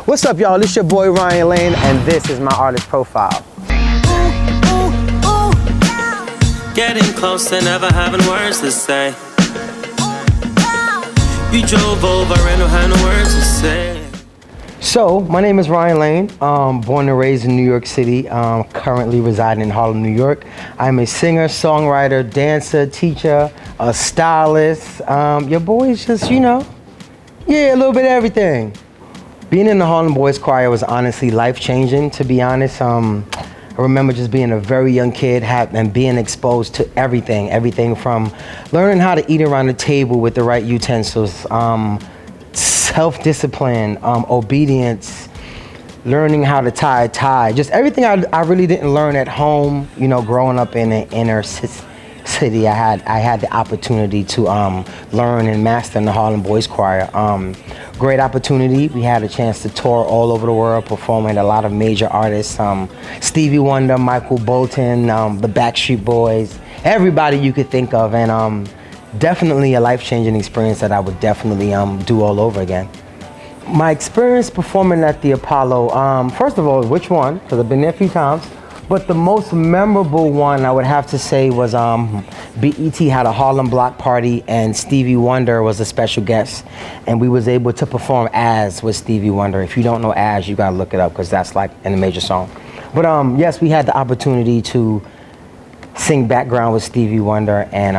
What's up, y'all? This your boy Ryan Lane, and this is my artist profile. Getting close to never having words to say. You drove over and don't have no words to say. So, my name is Ryan Lane, born and raised in New York City, currently residing in Harlem, New York. I'm a singer, songwriter, dancer, teacher, a stylist. Your boy's just, you know, yeah, a little bit of everything. Being in the Harlem Boys Choir was honestly life-changing, to be honest. I remember just being a very young kid and being exposed to everything from learning how to eat around the table with the right utensils, self-discipline, obedience, learning how to tie a tie, just everything I really didn't learn at home. You know, growing up in an inner city, I had the opportunity to learn and master in the Harlem Boys Choir. Great opportunity. We had a chance to tour all over the world, performing a lot of major artists, Stevie Wonder, Michael Bolton, the Backstreet Boys, everybody you could think of, and definitely a life-changing experience that I would definitely do all over again. My experience performing at the Apollo, first of all, which one? Because I've been there a few times. But the most memorable one I would have to say was BET had a Harlem Block party, and Stevie Wonder was a special guest, and we was able to perform As with Stevie Wonder. If you don't know As, you gotta look it up because that's like in a major song. But yes, we had the opportunity to sing background with Stevie Wonder, and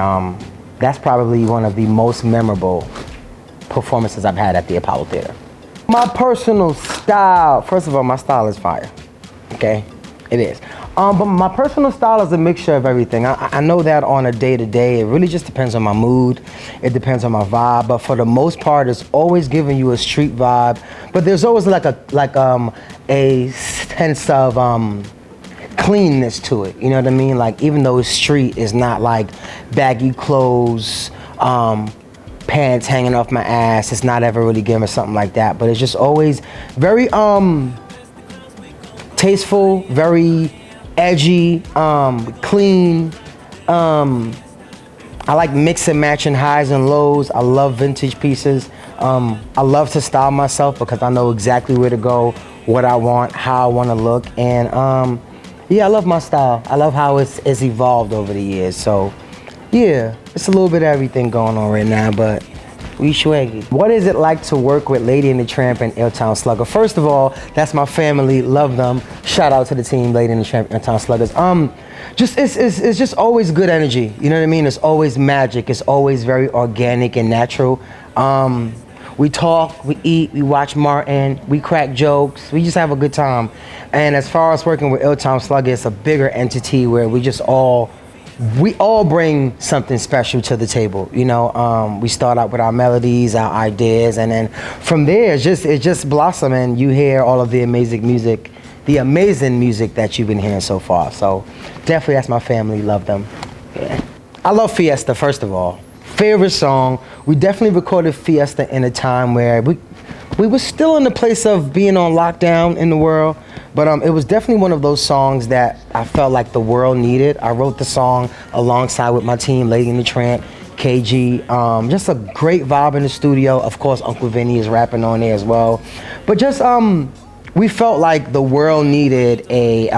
that's probably one of the most memorable performances I've had at the Apollo Theater. My personal style, first of all, my style is fire, okay? It is. But my personal style is a mixture of everything. I know that on a day-to-day, it really just depends on my mood. It depends on my vibe. But for the most part, it's always giving you a street vibe. But there's always like a sense of cleanness to it. You know what I mean? Like, even though it's street, it's not like baggy clothes, pants hanging off my ass. It's not ever really giving something like that. But it's just always very tasteful, very edgy, clean. I like mix and matching highs and lows. I love vintage pieces. I love to style myself because I know exactly where to go, what I want, how I want to look, and yeah, I love my style. I love how it's evolved over the years. So yeah, it's a little bit of everything going on right now, but we swaggy. What is it like to work with Lady and the Tramp and Illtown Sluggaz? First of all, that's my family, love them. Shout out to the team, Lady and the Tramp, Illtown Sluggaz. It's just always good energy. You know what I mean? It's always magic. It's always very organic and natural. We talk, we eat, we watch Martin, we crack jokes, we just have a good time. And as far as working with Illtown Sluggaz, it's a bigger entity where we all bring something special to the table. You know, we start out with our melodies, our ideas, and then from there it just blossom, and you hear all of the amazing music that you've been hearing so far. So definitely that's my family, love them. Yeah. I love Fiesta, first of all. Favorite song. We definitely recorded Fiesta in a time where we were still in the place of being on lockdown in the world. But it was definitely one of those songs that I felt like the world needed. I wrote the song alongside with my team, Lady and the Tramp, KG. Just a great vibe in the studio. Of course, Uncle Vinny is rapping on there as well. But just we felt like the world needed a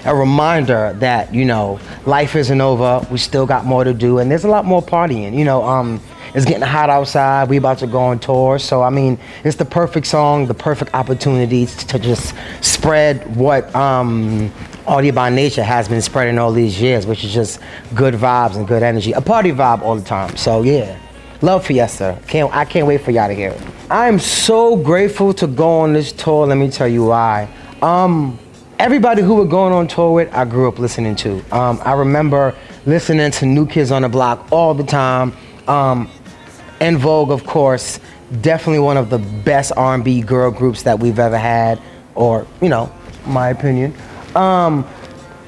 reminder that, you know, life isn't over. We still got more to do, and there's a lot more partying. You know, it's getting hot outside. We about to go on tour. So, I mean, it's the perfect song, the perfect opportunity to just spread what Audio by Nature has been spreading all these years, which is just good vibes and good energy. A party vibe all the time. So, yeah. Love Fiesta. I can't wait for y'all to hear it. I'm so grateful to go on this tour. Let me tell you why. Everybody who we're going on tour with, I grew up listening to. I remember listening to New Kids on the Block all the time. En Vogue, of course, definitely one of the best R&B girl groups that we've ever had, or, you know, my opinion.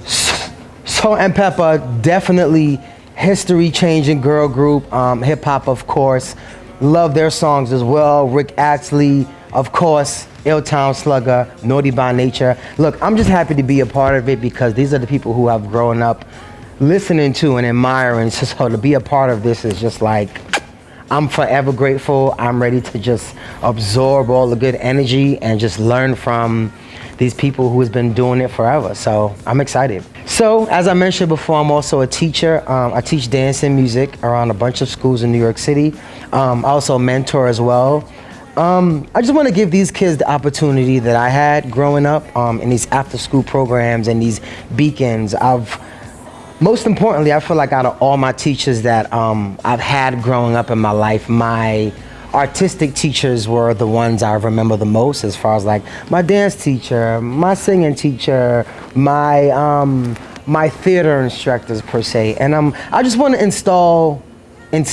Salt and Pepper, definitely history-changing girl group. Hip-hop, of course, love their songs as well. Rick Astley, of course, Illtown Sluggaz, Naughty by Nature. Look, I'm just happy to be a part of it because these are the people who I've grown up listening to and admiring. So to be a part of this is just like, I'm forever grateful. I'm ready to just absorb all the good energy and just learn from these people who has been doing it forever. So I'm excited. So as I mentioned before, I'm also a teacher. I teach dance and music around a bunch of schools in New York City. I also mentor as well. I just want to give these kids the opportunity that I had growing up in these after school programs and these beacons. Most importantly, I feel like out of all my teachers that I've had growing up in my life, my artistic teachers were the ones I remember the most, as far as like my dance teacher, my singing teacher, my theater instructors per se. And I just want to instill in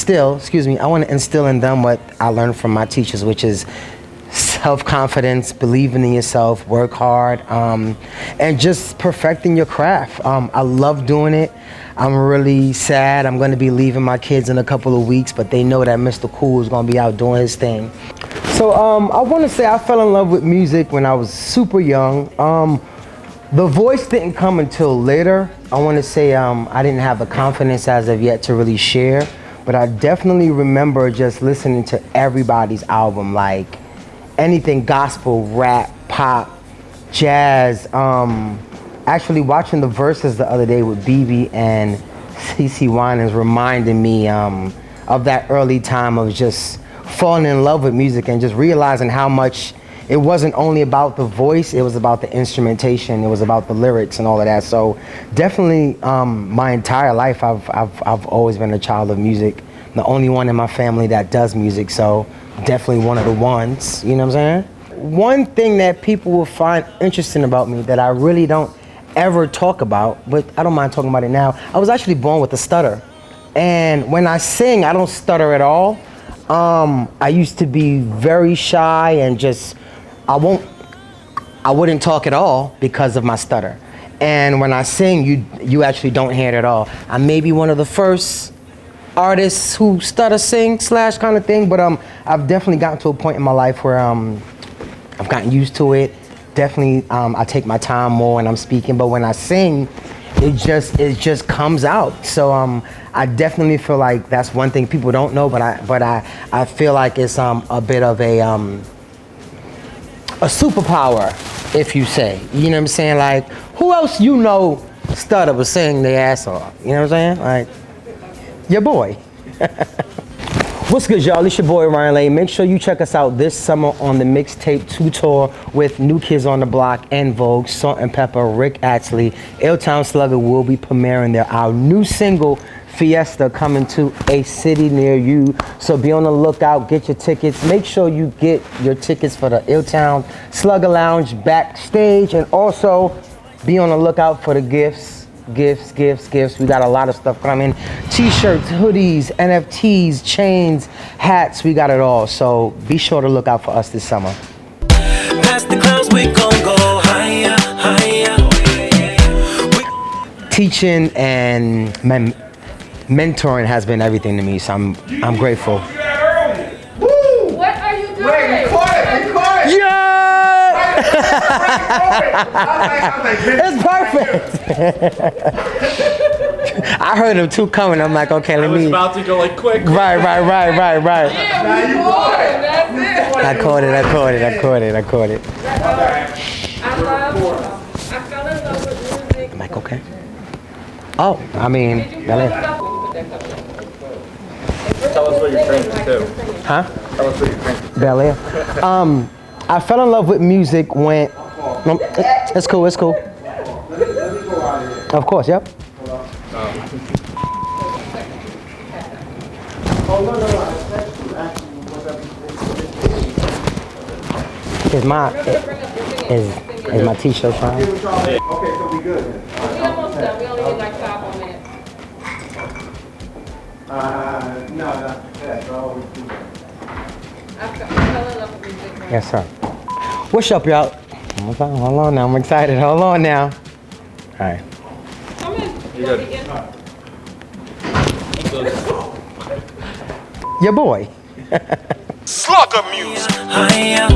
them what I learned from my teachers, which is self-confidence, believing in yourself, work hard, and just perfecting your craft. I love doing it. I'm really sad. I'm going to be leaving my kids in a couple of weeks, but they know that Mr. Cool is going to be out doing his thing. So I want to say I fell in love with music when I was super young. The voice didn't come until later. I want to say I didn't have the confidence as of yet to really share, but I definitely remember just listening to everybody's album, like anything gospel, rap, pop, jazz. Actually watching the verses the other day with BB and CeCe Winans reminded me of that early time of just falling in love with music and just realizing how much it wasn't only about the voice, it was about the instrumentation, it was about the lyrics and all of that. So definitely my entire life I've always been a child of music. I'm the only one in my family that does music, so definitely one of the ones, you know what I'm saying? One thing that people will find interesting about me that I really don't ever talk about, but I don't mind talking about it now. I was actually born with a stutter. And when I sing, I don't stutter at all. I used to be very shy and just, I wouldn't talk at all because of my stutter. And when I sing, you actually don't hear it at all. I may be one of the first artists who stutter sing / kind of thing, but I've definitely gotten to a point in my life where I've gotten used to it. Definitely, I take my time more when I'm speaking, but when I sing, it just comes out. So I definitely feel like that's one thing people don't know, but I feel like it's a bit of a superpower, if you say. You know what I'm saying? Like, who else stutter was singing their ass off? You know what I'm saying? Like, your boy. What's good, y'all? It's your boy, Ryan Lane. Make sure you check us out this summer on the Mixtape Tour with New Kids on the Block, En Vogue, Salt and Pepper, Rick Astley. Illtown Sluggaz will be premiering our new single, Fiesta, coming to a city near you. So be on the lookout, get your tickets. Make sure you get your tickets for the Illtown Sluggaz Lounge backstage, and also be on the lookout for the gifts. We got a lot of stuff coming. T-shirts, hoodies, NFTs, chains, hats, we got it all. So be sure to look out for us this summer. Past the clouds, we gon' go higher, higher. Teaching and mentoring has been everything to me, so I'm grateful. What are you doing? Wait, record it. Yeah! It's perfect. I heard them two coming. I'm like, okay, let me. I was about to go like quick. Right. Yeah, we caught it. That's it. I caught it. I fell in love with music. I'm like, okay. Oh, I mean, ballet. Tell us what you're drinking too. Huh? Tell us what you're drinking. Ballet. I fell in love with music when. It's cool. Of course, yep. Is my t-shirt fine? Okay, so we good. We almost done. We only need like 5 more minutes. No, that's all we do. I fell in love with music. Yes, sir. What's up, y'all? Hold on now. I'm excited. Hold on now. All right. Come in. You're good. Your boy. Slugger music. Higher.